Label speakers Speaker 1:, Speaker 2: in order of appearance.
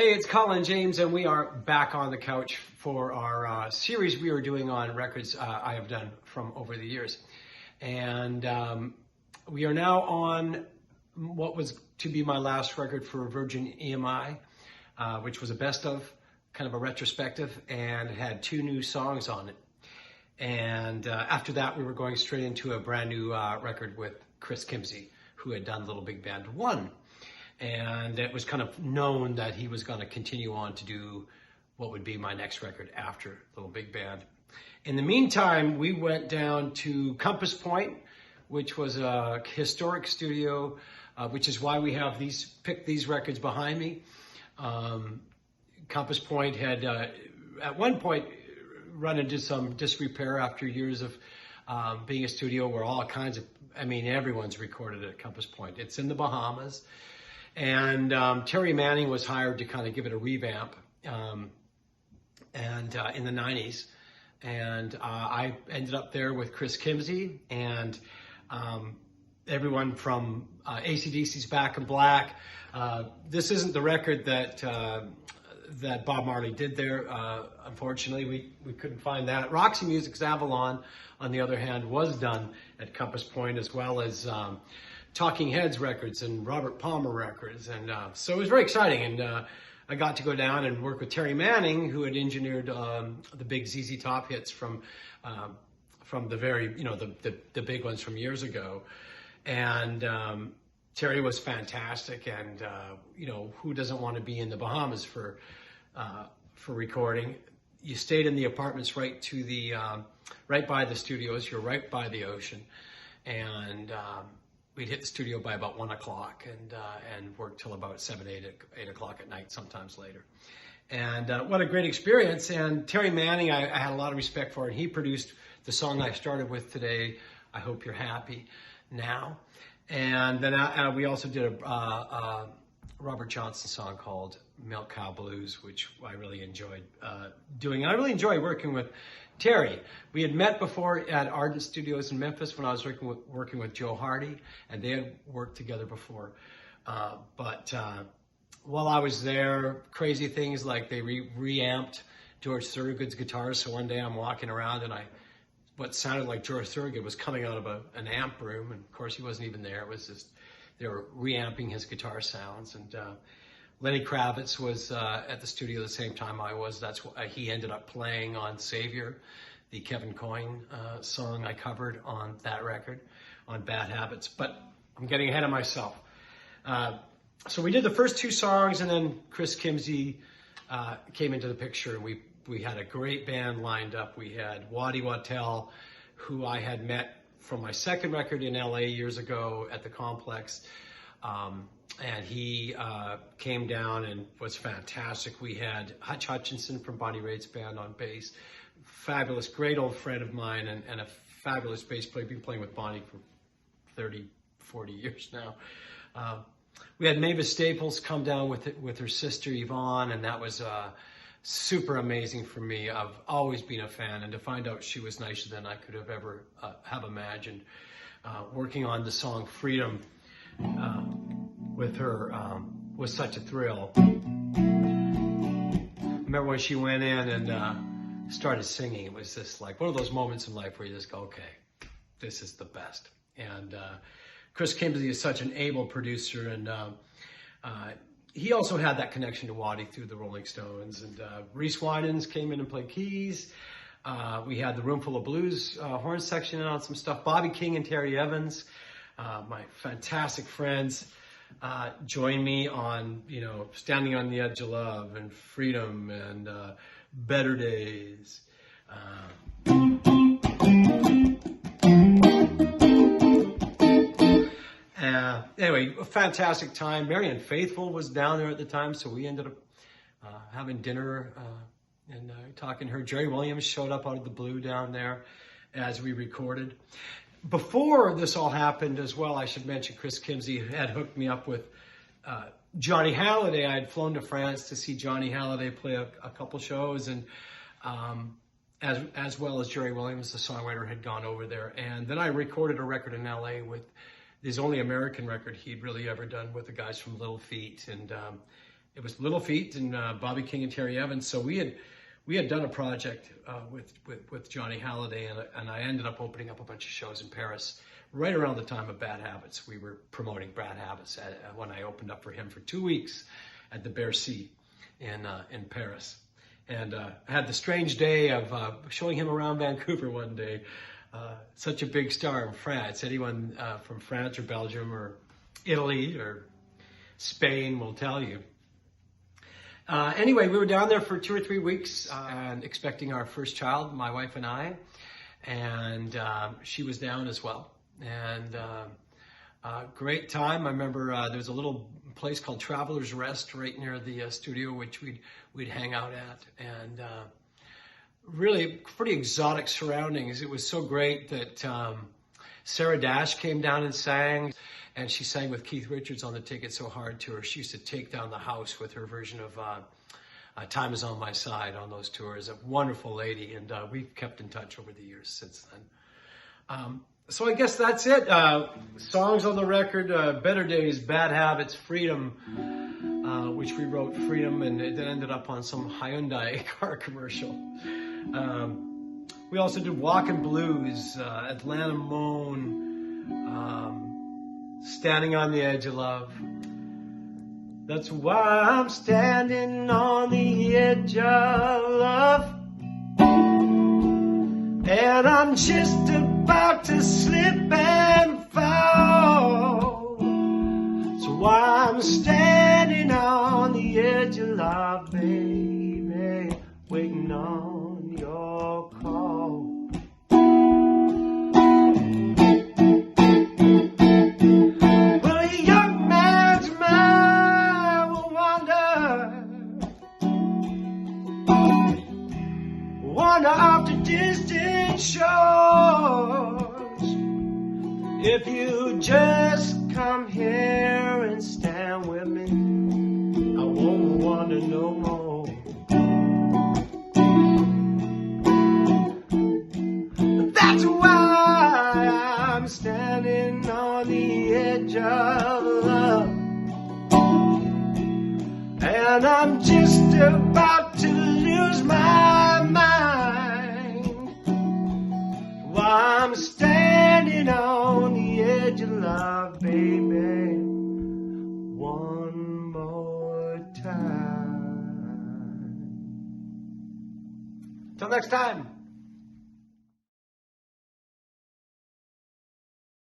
Speaker 1: Hey, it's Colin James, and we are back on the couch for our series we are doing on records I have done from over the years. And we are now on what was to be my last record for Virgin EMI, which was a best of, kind of a retrospective, and had 2 new songs on it. And after that, we were going straight into a brand new record with Chris Kimsey, who had done Little Big Band 1. And it was kind of known that he was going to continue on to do what would be my next record after Little Big Band. In the meantime, we went down to Compass Point, which was a historic studio, which is why we have picked these records behind me. Compass Point had, at one point, run into some disrepair after years of being a studio where all kinds of, everyone's recorded at Compass Point. It's in the Bahamas. And Terry Manning was hired to kind of give it a revamp in the 90s. And I ended up there with Chris Kimsey and everyone from AC/DC's Back in Black. This isn't the record that Bob Marley did there. Unfortunately, we couldn't find that. Roxy Music's Avalon, on the other hand, was done at Compass Point, as well as Talking Heads records and Robert Palmer records. And so it was very exciting. And I got to go down and work with Terry Manning, who had engineered the big ZZ Top hits from the very, the big ones from years ago. And Terry was fantastic. And, who doesn't want to be in the Bahamas for recording? You stayed in the apartments right by the studios. You're right by the ocean. And we'd hit the studio by about 1 o'clock and work till about 7, 8 o'clock at night, sometimes later. And what a great experience. And Terry Manning, I had a lot of respect for, and he produced the song I started with today, I Hope You're Happy Now. And then we also did a Robert Johnson song called Milk Cow Blues, which I really enjoyed doing. And I really enjoy working with Terry. We had met before at Ardent Studios in Memphis when I was working with Joe Hardy, and they had worked together before. But while I was there, crazy things like they reamped George Thorogood's guitar. So one day I'm walking around and what sounded like George Thorogood was coming out of an amp room, and of course he wasn't even there. It was just they were reamping his guitar sounds. And Lenny Kravitz was at the studio the same time I was. That's why he ended up playing on Savior, the Kevin Coyne song I covered on that record, on Bad Habits. But I'm getting ahead of myself. So we did the first 2 songs, and then Chris Kimsey came into the picture, and we had a great band lined up. We had Waddy Wachtel, who I had met from my second record in LA years ago at the Complex. And he came down and was fantastic. We had Hutch Hutchinson from Bonnie Raitt's band on bass. Fabulous, great old friend of mine and a fabulous bass player. Been playing with Bonnie for 30, 40 years now. We had Mavis Staples come down with her sister Yvonne, and that was super amazing for me. I've always been a fan, and to find out she was nicer than I could have ever have imagined. Working on the song Freedom with her was such a thrill. Remember when she went in and started singing, it was just like one of those moments in life where you just go, okay, this is the best. And Chris Kimsey is such an able producer, and he also had that connection to Waddy through the Rolling Stones. And Reese Winans came in and played keys. We had the Room Full of Blues horn section on some stuff. Bobby King and Terry Evans, my fantastic friends, joined me on, Standing on the Edge of Love and Freedom and Better Days. Anyway, a fantastic time. Marianne Faithfull was down there at the time, so we ended up having dinner and talking to her. Jerry Williams showed up out of the blue down there as we recorded. Before this all happened as well, I should mention Chris Kimsey had hooked me up with Johnny Halliday. I had flown to France to see Johnny Halliday play a couple shows, and as well as Jerry Williams, the songwriter, had gone over there. And then I recorded a record in LA with his only American record he'd really ever done with the guys from Little Feat. And it was Little Feat and Bobby King and Terry Evans. So we had done a project with Johnny Halliday, and I ended up opening up a bunch of shows in Paris right around the time of Bad Habits. We were promoting Bad Habits when I opened up for him for 2 weeks at the Bercy in Paris. And I had the strange day of showing him around Vancouver one day. Such a big star in France. Anyone from France or Belgium or Italy or Spain will tell you. Anyway, we were down there for 2 or 3 weeks and expecting our first child, my wife and I. And she was down as well. And great time. I remember there was a little place called Traveler's Rest right near the studio, which we'd hang out at. And really pretty exotic surroundings. It was so great that Sarah Dash came down and sang. And she sang with Keith Richards on the Take It So Hard tour. She used to take down the house with her version of Time Is On My Side on those tours. A wonderful lady, and we've kept in touch over the years since then. So I guess that's it. Songs on the record, Better Days, Bad Habits, Freedom, which we wrote Freedom, and it ended up on some Hyundai car commercial. We also did Walkin' Blues, Atlanta Moan, Standing on the Edge of Love. That's why I'm standing on the edge of love, and I'm just about to slip and fall. So why I'm standing on the edge of love, baby, waiting on your call. Wander off to distant shores. If you just come here and stand with me, I won't wander no more. That's why I'm standing on the edge of love, and I'm just about to lose my mind. While I'm standing on the edge of love, baby, one more time. Till next time.